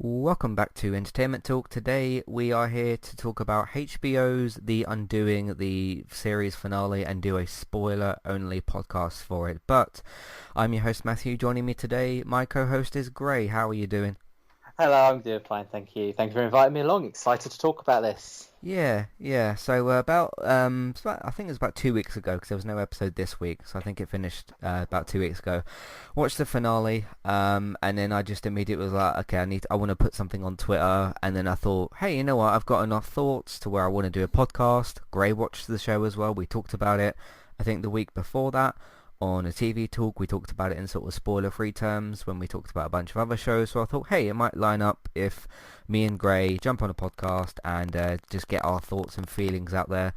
Welcome back to Entertainment Talk. Today we are here to talk about HBO's The Undoing, the series finale, and do a spoiler-only podcast for it. But I'm your host Matthew. Joining me today, my co-host is Gray. How are you doing? Hello, I'm doing fine, thank you. Thank you for inviting me along. Excited to talk about this. Yeah. So I think it was about 2 weeks ago because there was no episode this week. So I think it finished about 2 weeks ago. Watched the finale, and then I just immediately was like, okay, I want to put something on Twitter. And then I thought, hey, you know what? I've got enough thoughts to where I want to do a podcast. Gray watched the show as well. We talked about it. I think the week before that on a TV talk, we talked about it in sort of spoiler-free terms when we talked about a bunch of other shows. So I thought, hey, it might line up if me and Gray jump on a podcast and just get our thoughts and feelings out there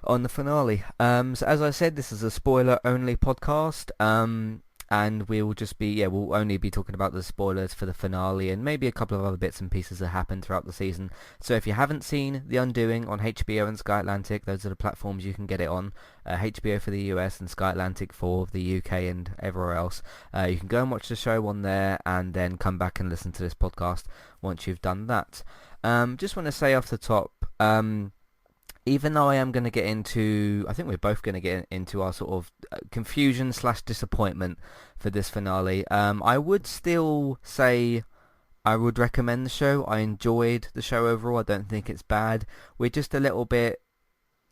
on the finale. So as I said, this is a spoiler-only podcast. And we'll only be talking about the spoilers for the finale and maybe a couple of other bits and pieces that happened throughout the season. So if you haven't seen The Undoing on HBO and Sky Atlantic, those are the platforms you can get it on. HBO for the US and Sky Atlantic for the UK and everywhere else. You can go and watch the show on there and then come back and listen to this podcast once you've done that. Just want to say off the top, even though I am going to get into, I think we're both going to get into our sort of confusion slash disappointment for this finale. I would still say I would recommend the show. I enjoyed the show overall. I don't think it's bad. We're just a little bit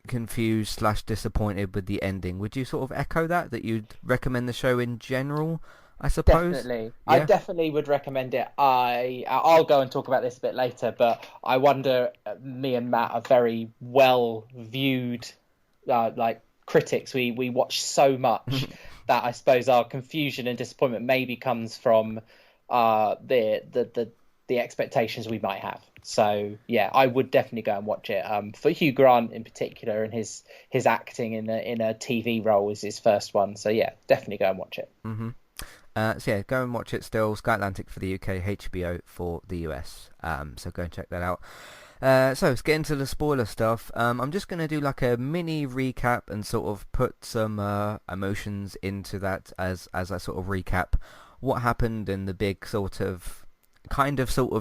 confused slash disappointed with the ending. Would you sort of echo that you'd recommend the show in general, I suppose? Definitely. I Yeah? definitely would recommend it. I'll go and talk about this a bit later, but I wonder, me and Matt are very well viewed like critics. We watch so much that I suppose our confusion and disappointment maybe comes from the expectations we might have. So yeah, I would definitely go and watch it. For Hugh Grant in particular, and his acting in a TV role is his first one. So yeah, definitely go and watch it. hmm So yeah, go and watch it still. Sky Atlantic for the UK, HBO for the US. So go and check that out. So let's get into the spoiler stuff. I'm just going to do like a mini recap and sort of put some emotions into that as I sort of recap what happened in the big sort of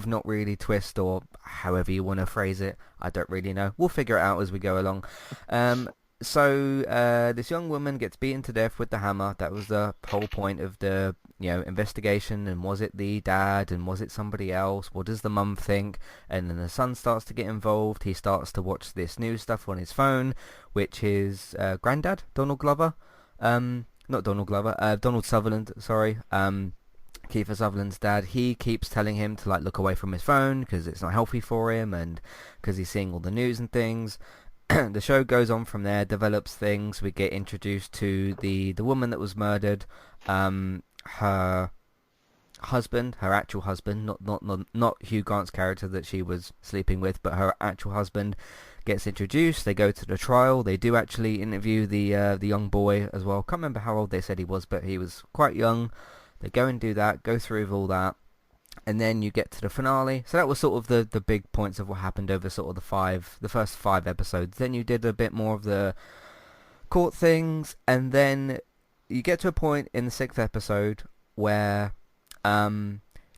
not really twist, or however you want to phrase it. I don't really know. We'll figure it out as we go along. So this young woman gets beaten to death with the hammer. That was the whole point of the investigation. And was it the dad? And was it somebody else? What does the mum think? And then the son starts to get involved. He starts to watch this news stuff on his phone, which is Granddad Donald Glover. Not Donald Glover. Donald Sutherland. Sorry. Kiefer Sutherland's dad. He keeps telling him to like look away from his phone because it's not healthy for him, and because he's seeing all the news and things. The show goes on from there, develops things. We get introduced to the woman that was murdered. Her husband, her actual husband, not Hugh Grant's character that she was sleeping with, but her actual husband gets introduced. They go to the trial. They do actually interview the young boy as well. Can't remember how old they said he was, but he was quite young. They go and do that, go through with all that, and then you get to the finale. So that was sort of the big points of what happened over sort of the first 5 episodes. Then you did a bit more of the court things, and then you get to a point in the 6th episode where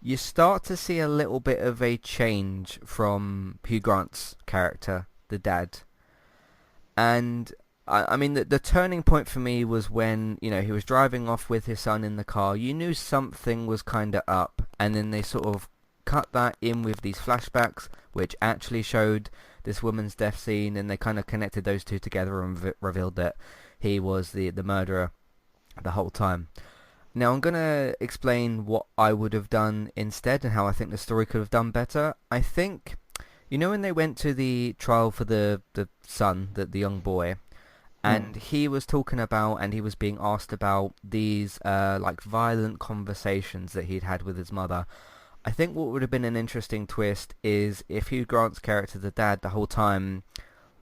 you start to see a little bit of a change from Hugh Grant's character, the dad. And I mean, the turning point for me was when, he was driving off with his son in the car. You knew something was kind of up, and then they sort of cut that in with these flashbacks, which actually showed this woman's death scene, and they kind of connected those two together and revealed that he was the murderer the whole time. Now I'm going to explain what I would have done instead and how I think the story could have done better. I think, when they went to the trial for the son, the young boy, and he was talking about, and he was being asked about these like violent conversations that he'd had with his mother. I think what would have been an interesting twist is if Hugh Grant's character, the dad, the whole time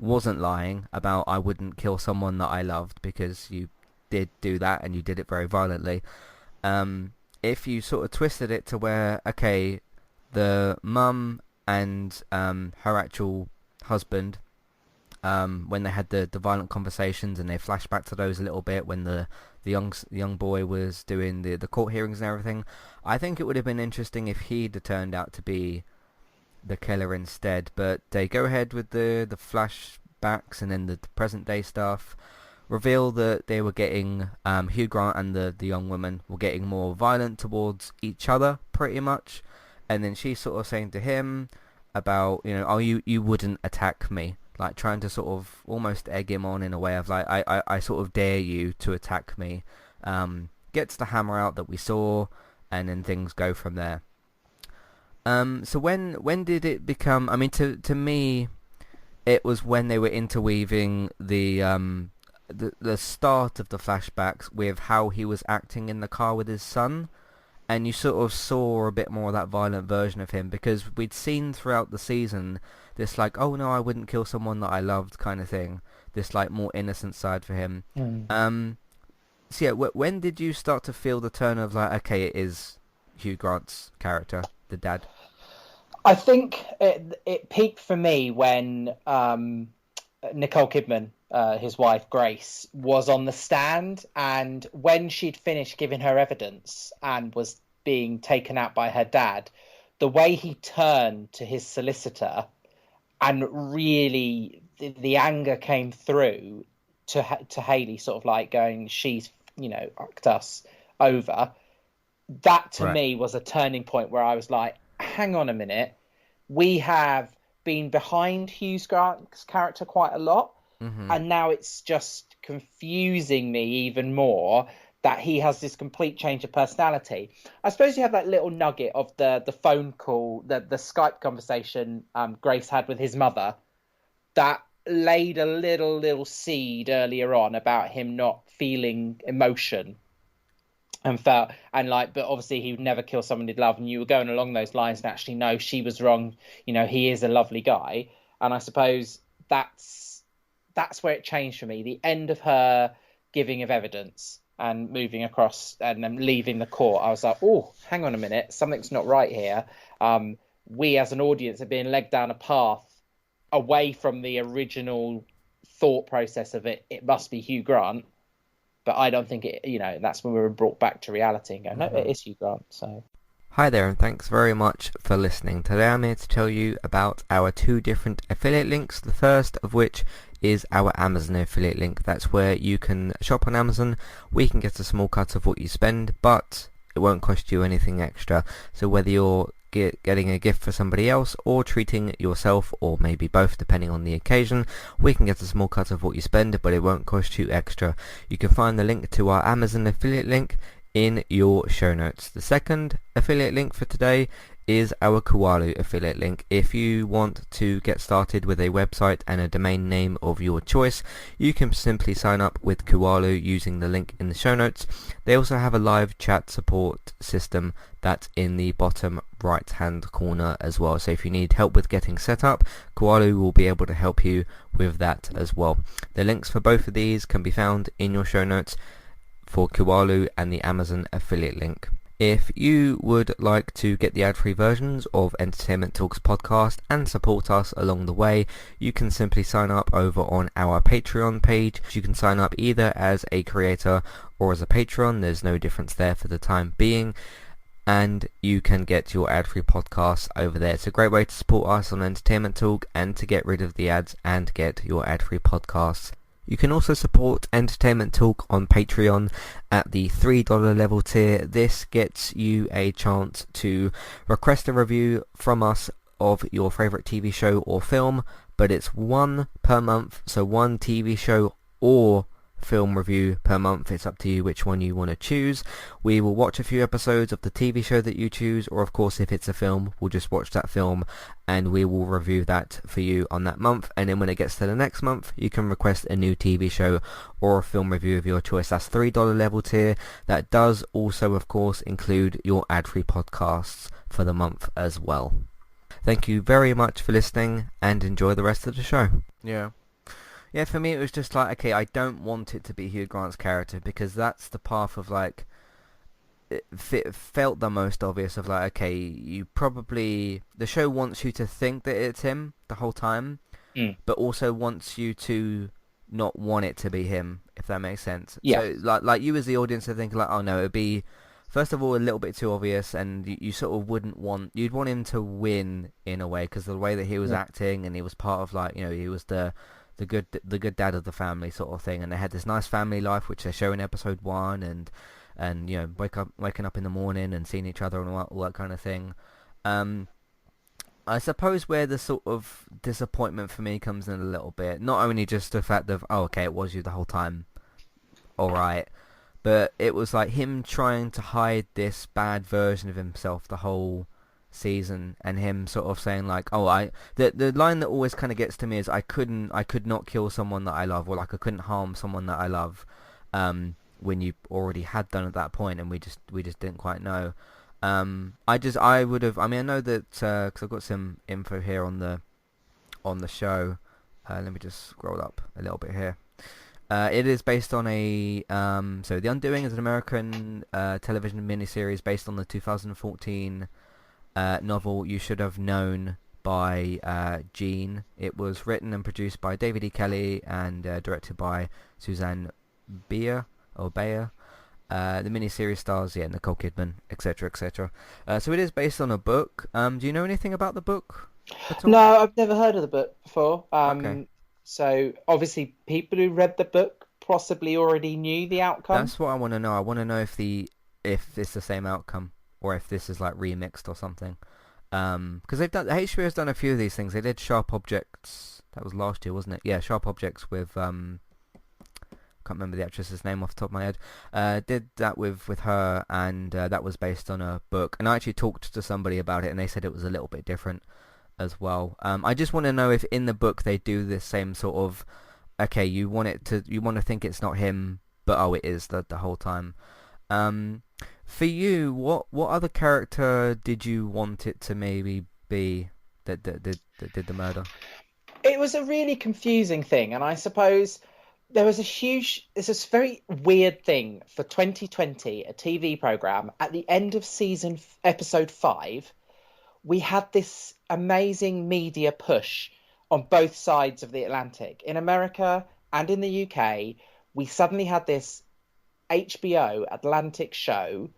wasn't lying about I wouldn't kill someone that I loved, because you did do that and you did it very violently. If you sort of twisted it to where, okay, the mum and her actual husband, when they had the violent conversations, and they flash back to those a little bit when the the young boy was doing the court hearings and everything. I think it would have been interesting if he'd have turned out to be the killer instead, but they go ahead with the flashbacks and then the present day stuff. Reveal that they were getting Hugh Grant and the young woman were getting more violent towards each other, pretty much. And then she's sort of saying to him about, oh, you wouldn't attack me, like trying to sort of almost egg him on in a way of like, I sort of dare you to attack me. Gets the hammer out that we saw, and then things go from there. So when did it become? I mean, to me, it was when they were interweaving the start of the flashbacks with how he was acting in the car with his son, and you sort of saw a bit more of that violent version of him, because we'd seen throughout the season this like, oh no, I wouldn't kill someone that I loved kind of thing, this like more innocent side for him. So yeah, when did you start to feel the turn of like, okay, it is Hugh Grant's character, the dad? I think it peaked for me when Nicole Kidman, his wife Grace, was on the stand, and when she'd finished giving her evidence and was being taken out by her dad, the way he turned to his solicitor and really the anger came through to Hayley, sort of like going, she's fucked us over. That to me was a turning point where I was like, hang on a minute, we have been behind Hugh Grant's character quite a lot, and now it's just confusing me even more that he has this complete change of personality. I suppose you have that little nugget of the phone call, the Skype conversation Grace had with his mother, that laid a little seed earlier on about him not feeling emotion and but obviously he would never kill someone he'd love, and you were going along those lines, and actually no, she was wrong, he is a lovely guy. And I suppose that's where it changed for me, the end of her giving of evidence and moving across and then leaving the court. I was like, oh, hang on a minute, something's not right here. We as an audience are being led down a path away from the original thought process of it must be Hugh Grant. But I don't think that's when we were brought back to reality and go, no, it is Hugh Grant. So, hi there, and thanks very much for listening. Today I'm here to tell you about our 2 different affiliate links. The first of which is our Amazon affiliate link. That's where you can shop on Amazon. We can get a small cut of what you spend, but it won't cost you anything extra. So whether you're getting a gift for somebody else or treating yourself, or maybe both depending on the occasion, we can get a small cut of what you spend, but it won't cost you extra. You can find the link to our Amazon affiliate link in your show notes. The second affiliate link for today is our Kualu affiliate link. If you want to get started with a website and a domain name of your choice, you can simply sign up with Kualu using the link in the show notes. They also have a live chat support system that's in the bottom right hand corner as well. So if you need help with getting set up, Kualu will be able to help you with that as well. The links for both of these can be found in your show notes for Kualu and the Amazon affiliate link. If you would like to get the ad-free versions of Entertainment Talks podcast and support us along the way, you can simply sign up over on our Patreon page. You can sign up either as a creator or as a patron. There's no difference there for the time being. And you can get your ad-free podcasts over there. It's a great way to support us on Entertainment Talk and to get rid of the ads and get your ad-free podcasts. You can also support Entertainment Talk on Patreon at the $3 level tier. This gets you a chance to request a review from us of your favourite TV show or film, but it's one per month, so one TV show or film review per month. It's up to you which one you want to choose. We will watch a few episodes of the TV show that you choose, or of course if it's a film, we'll just watch that film and we will review that for you on that month. And then when it gets to the next month, you can request a new TV show or a film review of your choice. That's $3 level tier. That does also of course include your ad-free podcasts for the month as well. Thank you very much for listening and enjoy the rest of the show. Yeah, for me it was just like, okay, I don't want it to be Hugh Grant's character, because that's the path of like, it felt the most obvious of like, okay, you probably, the show wants you to think that it's him the whole time, but also wants you to not want it to be him, if that makes sense. Yeah. So like you as the audience are thinking like, oh no, it'd be first of all a little bit too obvious, and you sort of you'd want him to win in a way because of the way that he was acting, and he was part of like, you know, he was the good dad of the family sort of thing, and they had this nice family life which they show in episode 1, and you know, waking up in the morning and seeing each other and all that kind of thing. I suppose where the sort of disappointment for me comes in a little bit, not only just the fact of, oh, okay, it was you the whole time, alright, but it was like him trying to hide this bad version of himself the whole season, and him sort of saying like, oh, the line that always kind of gets to me is, I could not kill someone that I love, or like I couldn't harm someone that I love, when you already had done at that point, and we just didn't quite know. I would have. I mean, I know that because I've got some info here on the show. Let me just scroll up a little bit here. It is based on a so The Undoing is an American television miniseries based on the 2014 novel You Should Have Known by Gene. It was written and produced by David E. Kelly and directed by Suzanne Bier. The miniseries stars Nicole Kidman, etc., etc. So it is based on a book. Do you know anything about the book at all? No, I've never heard of the book before. Okay. So obviously, people who read the book possibly already knew the outcome. That's what I want to know. I want to know if it's the same outcome, or if this is like remixed or something. Because HBO has done a few of these things. They did Sharp Objects. That was last year, wasn't it? Yeah, Sharp Objects with can't remember the actress's name off the top of my head. Did that with her, and that was based on a book. And I actually talked to somebody about it, and they said it was a little bit different as well. I just want to know if in the book they do this same sort of, okay, you want to think it's not him, but oh, it is the whole time. For you, what other character did you want it to maybe be that did the murder? It was a really confusing thing, and I suppose there was it's this very weird thing for 2020, a TV program. At the end of episode 5, we had this amazing media push on both sides of the Atlantic. In America and in the UK, we suddenly had this HBO Atlantic show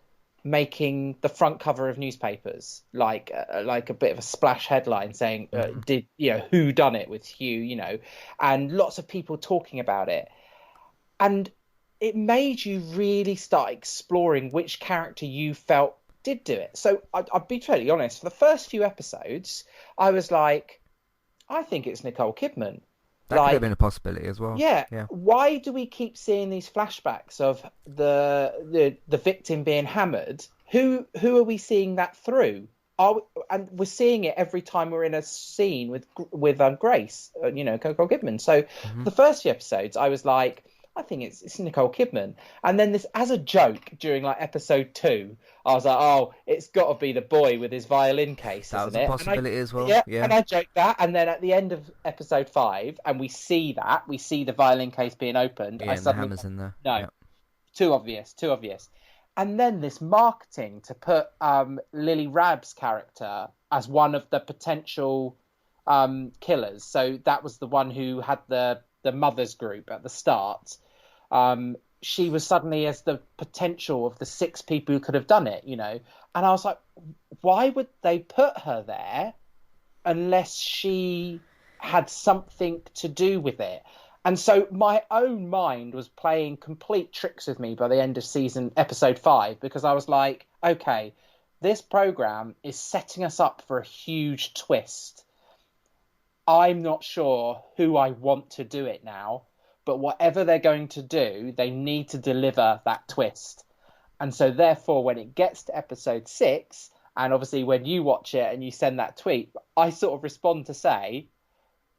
making the front cover of newspapers, like a bit of a splash headline saying, who done it with Hugh, and lots of people talking about it. And it made you really start exploring which character you felt did do it. So I'll be totally honest, for the first few episodes, I was like, I think it's Nicole Kidman. That could have been a possibility as well. Yeah. Why do we keep seeing these flashbacks of the victim being hammered? Who are we seeing that through? And we're seeing it every time we're in a scene with Grace, Nicole Kidman. So the first few episodes, I was like, I think it's Nicole Kidman. And then this, as a joke, during like episode 2, I was like, oh, it's got to be the boy with his violin case, that isn't it? That was a possibility as well. Yeah, and I joked that. And then at the end of episode 5, and we see the violin case being opened. Yeah, and the hammer's in there. No, too obvious. And then this marketing to put Lily Rabb's character as one of the potential killers. So that was the one who had the mothers group at the start. She was suddenly as the potential of the 6 people who could have done it, And I was like, why would they put her there unless she had something to do with it? And so my own mind was playing complete tricks with me by the end of episode 5, because I was like, okay, this program is setting us up for a huge twist. I'm not sure who I want to do it now, but whatever they're going to do, they need to deliver that twist. And so therefore, when it gets to episode 6, and obviously when you watch it and you send that tweet, I sort of respond to say,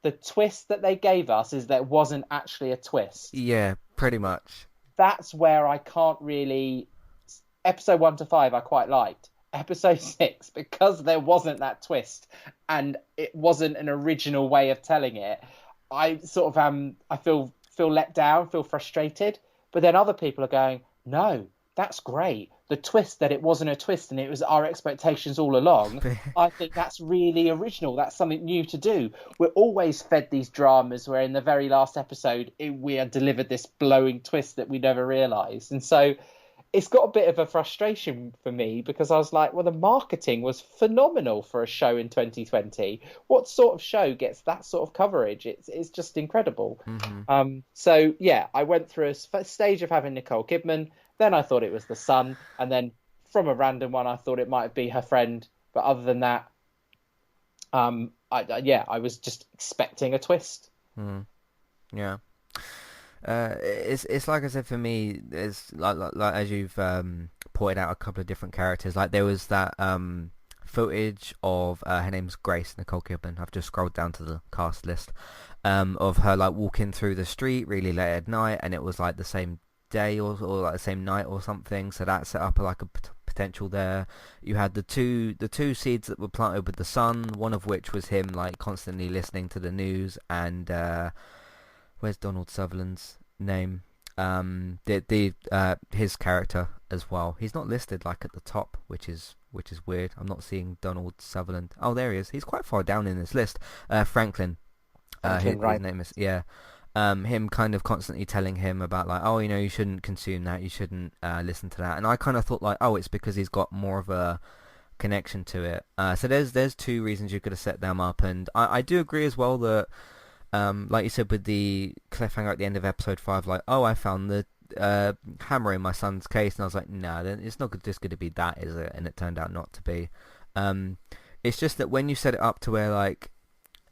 the twist that they gave us is that it wasn't actually a twist. Yeah, pretty much. That's where I can't really... Episode 1 to 5 I quite liked. Episode 6, because there wasn't that twist and it wasn't an original way of telling it, I sort of I feel let down, feel frustrated. But then other people are going, no, that's great. the twist that it wasn't a twist and it was our expectations all along, I think that's really original. That's something new to do. We're always fed these dramas where in the very last episode we are delivered this blowing twist that we never realised. And so it's got a bit of a frustration for me because I was like, well, the marketing was phenomenal for a show in 2020. What sort of show gets that sort of coverage? It's just incredible. So yeah, I went through a stage of having Nicole Kidman. Then I thought it was the son, and then from a random one, I thought it might be her friend. But other than that, I was just expecting a twist. Yeah. It's like I said, for me, it's like as you've pointed out a couple of different characters. Like there was that footage of her name's Grace Nicole Kidman. I've just scrolled down to the cast list of her like walking through the street really late at night, and it was like the same day or like the same night or something. So that set up like a potential there. You had the two seeds that were planted with the son, one of which was him like constantly listening to the news and. Where's Donald Sutherland's name? His character as well. He's not listed like at the top, which is weird. I'm not seeing Donald Sutherland. Oh, there he is. He's quite far down in this list. Franklin. His name is him kind of constantly telling him about like, oh, you shouldn't consume that. You shouldn't listen to that. And I kind of thought like, oh, it's because he's got more of a connection to it. So there's two reasons you could have set them up, and I do agree as well that. Like you said with the cliffhanger at the end of episode 5, like, oh, I found the hammer in my son's case, and I was like, no, it's not just going to be that, is it? And it turned out not to be. It's just that when you set it up to where, like,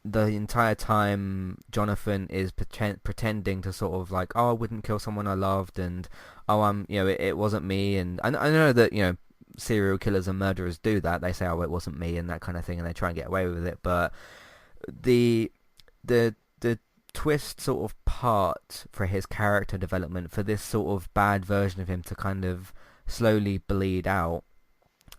the entire time Jonathan is pretending to sort of like, oh, I wouldn't kill someone I loved, and oh, it wasn't me, and I know that serial killers and murderers do that. They say, oh, it wasn't me, and that kind of thing, and they try and get away with it. But the twist sort of part for his character development, for this sort of bad version of him to kind of slowly bleed out,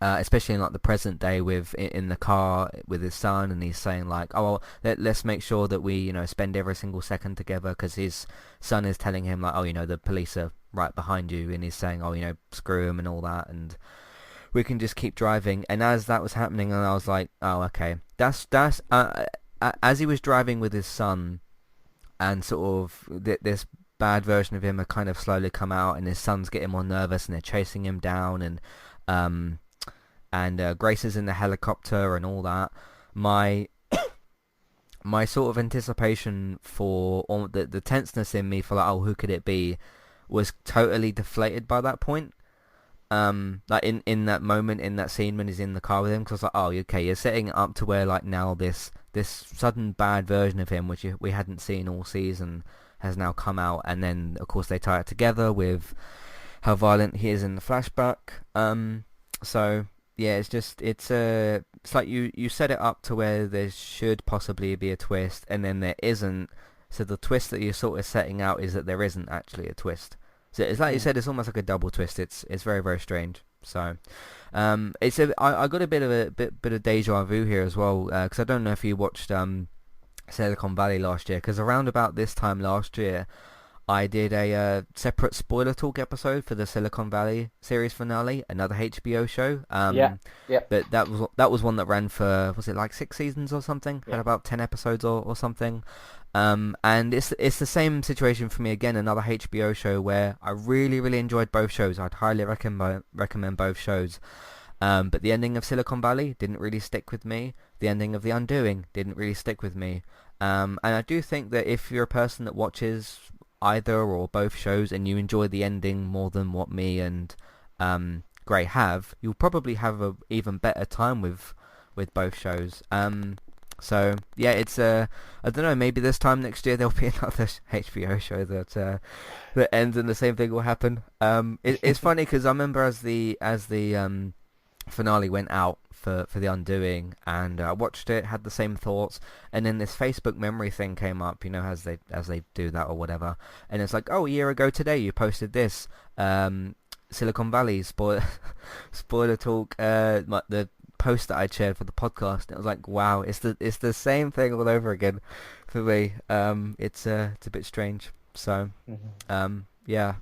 especially in like the present day with in the car with his son, and he's saying like, oh, well, let's make sure that we spend every single second together, because his son is telling him like, oh, the police are right behind you, and he's saying, oh, screw him and all that, and we can just keep driving. And as that was happening, and I was like, oh, okay, that's as he was driving with his son, and sort of this bad version of him had kind of slowly come out, and his son's getting more nervous, and they're chasing him down, and Grace is in the helicopter and all that. My sort of anticipation for all the tenseness in me for like, oh, who could it be, was totally deflated by that point. Like in that moment, in that scene when he's in the car with him, because I was like, oh, okay, you're setting it up to where like now this sudden bad version of him, which we hadn't seen all season, has now come out, and then of course they tie it together with how violent he is in the flashback. So yeah, it's like you set it up to where there should possibly be a twist, and then there isn't. So the twist that you're sort of setting out is that there isn't actually a twist. So it's like you said, it's almost like a double twist. It's very, very strange. So I got a bit of deja vu here as well, because I don't know if you watched Silicon Valley last year, because around about this time last year I did a separate spoiler talk episode for the Silicon Valley series finale, another HBO show. Yeah. But that was one that ran for, was it like 6 seasons or something? Yeah. Had about 10 episodes or something. And it's the same situation for me again, another HBO show where I really, really enjoyed both shows. I'd highly recommend both shows. But the ending of Silicon Valley didn't really stick with me. The ending of The Undoing didn't really stick with me. And I do think that if you're a person that watches either or both shows and you enjoy the ending more than what me and Gray have, you'll probably have a even better time with both shows. So yeah, it's I don't know, maybe this time next year there'll be another HBO show that ends and the same thing will happen. It's funny because I remember as the finale went out for The Undoing, and I watched it, had the same thoughts, and then this Facebook memory thing came up, as they do that or whatever, and it's like, oh, a year ago today you posted this Silicon Valley spoiler talk, the post that I shared for the podcast. It was like, wow, it's the same thing all over again for me. It's a bit strange. So yeah,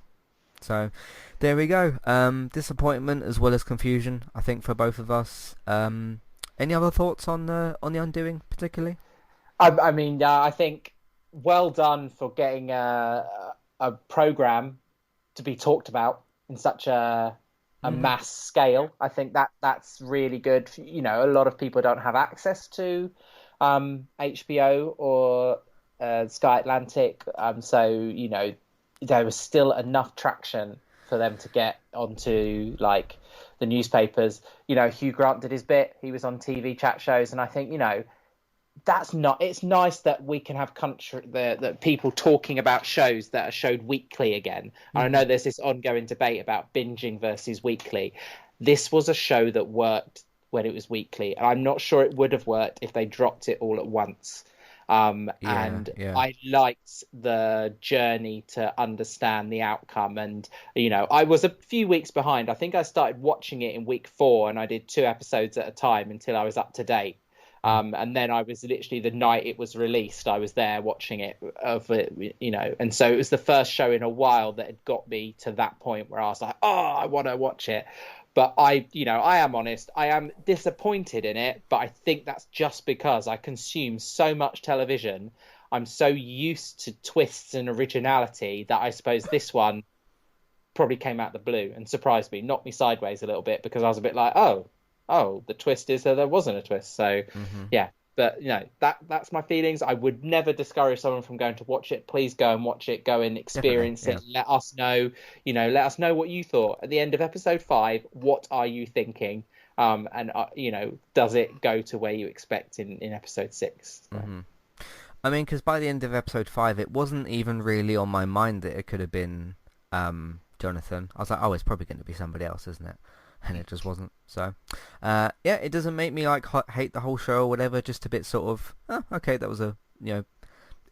So there we go. Disappointment as well as confusion, I think, for both of us. Any other thoughts on the Undoing particularly? I mean, I think well done for getting a program to be talked about in such a mass scale. I think that's really good. You know, a lot of people don't have access to HBO or Sky Atlantic, so you know there was still enough traction for them to get onto like the newspapers. You know, Hugh Grant did his bit. He was on TV chat shows, and I think, you know, that's not. It's nice that we can have that people talking about shows that are showed weekly again. And I know there's this ongoing debate about binging versus weekly. This was a show that worked when it was weekly, and I'm not sure it would have worked if they dropped it all at once. And I liked the journey to understand the outcome. And, you know, I was a few weeks behind. I think I started watching it in week 4, and I did 2 episodes at a time until I was up to date. And then I was literally, the night it was released, I was there watching it, you know, and so it was the first show in a while that had got me to that point where I was like, oh, I want to watch it. But I am honest, I am disappointed in it, but I think that's just because I consume so much television. I'm so used to twists and originality that I suppose this one probably came out of the blue and surprised me, knocked me sideways a little bit, because I was a bit like, oh, the twist is that there wasn't a twist. So yeah, but you know, that's my feelings. I would never discourage someone from going to watch it. Please go and watch it, go and experience it. Let us know, let us know what you thought at the end of episode 5. What are you thinking? And does it go to where you expect in episode 6? So. I mean, because by the end of episode 5, it wasn't even really on my mind that it could have been Jonathan. I was like, oh, it's probably going to be somebody else, isn't it? And it just wasn't. So, it doesn't make me like hate the whole show or whatever. Just a bit sort of, okay, that was a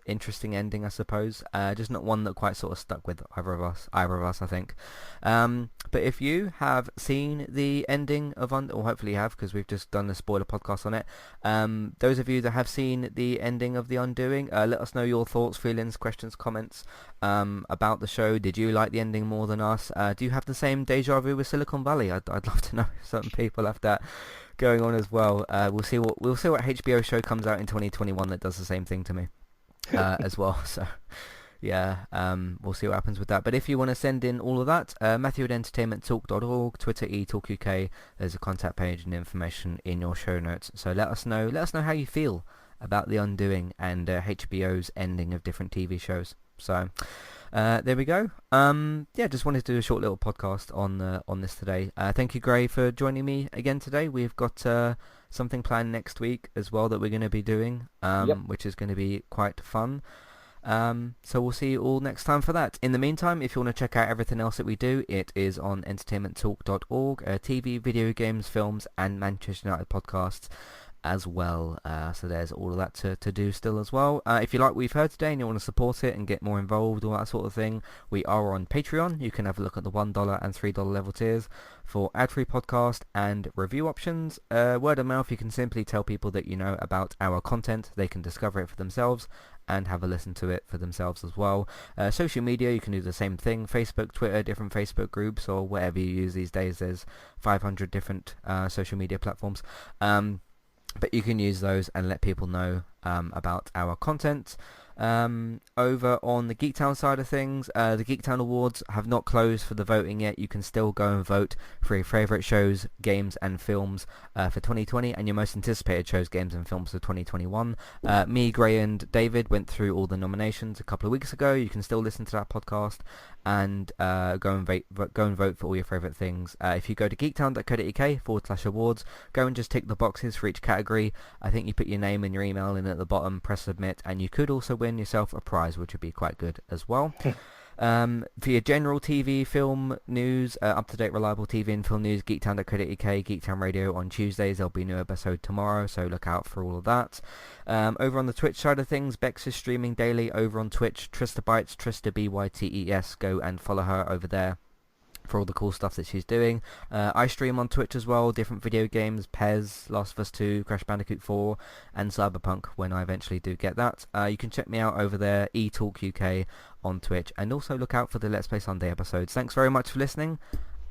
interesting ending, I suppose. Just not one that quite sort of stuck with either of us, I think. But if you have seen the ending of or hopefully you have, because we've just done a spoiler podcast on it. Those of you that have seen the ending of The Undoing, let us know your thoughts, feelings, questions, comments about the show. Did you like the ending more than us? Do you have the same deja vu with Silicon Valley? I'd love to know if certain people have that going on as well. We'll see what HBO show comes out in 2021 that does the same thing to me. As well, so yeah, we'll see what happens with that. But if you want to send in all of that, Matthew at entertainmenttalk.org, Twitter eTalkUK, there's a contact page and information in your show notes. So let us know how you feel about The Undoing and HBO's ending of different TV shows. So there we go. Just wanted to do a short little podcast on this today. Thank you, Gray, for joining me again today. We've got something planned next week as well that we're going to be doing, which is going to be quite fun. So we'll see you all next time for that. In the meantime, if you want to check out everything else that we do, it is on entertainmenttalk.org, TV, video games, films, and Manchester United podcasts as well. So there's all of that to do still as well. If you like what we've heard today and you want to support it and get more involved, all that sort of thing, we are on Patreon. You can have a look at the $1 and $3 level tiers for ad-free podcast and review options. Word of mouth, you can simply tell people that you know about our content. They can discover it for themselves and have a listen to it for themselves as well. Social media, you can do the same thing. Facebook, Twitter, different Facebook groups, or whatever you use these days. There's 500 different social media platforms. But you can use those and let people know about our content. Over on the Geektown side of things, the Geektown Awards have not closed for the voting yet. You can still go and vote for your favourite shows, games and films for 2020 and your most anticipated shows, games and films for 2021. Me, Gray and David went through all the nominations a couple of weeks ago. You can still listen to that podcast and go and vote for all your favourite things. If you go to geektown.co.uk/awards, go and just tick the boxes for each category. I think you put your name and your email in at the bottom, press submit, and you could also win yourself a prize, which would be quite good as well. For your general TV, film news, up-to-date, reliable TV and film news, geektown.co.uk, Geektown Radio on Tuesdays. There'll be a new episode tomorrow, so look out for all of that. Over on the Twitch side of things, Bex is streaming daily over on Twitch. Trista Bytes, Trista Bytes. Go and follow her over there for all the cool stuff that she's doing. I stream on Twitch as well, different video games, Pez, Last of Us 2, Crash Bandicoot 4, and Cyberpunk when I eventually do get that. You can check me out over there, eTalk UK on Twitch, and also look out for the Let's Play Sunday episodes. Thanks very much for listening,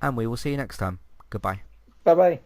and we will see you next time. Goodbye. Bye bye.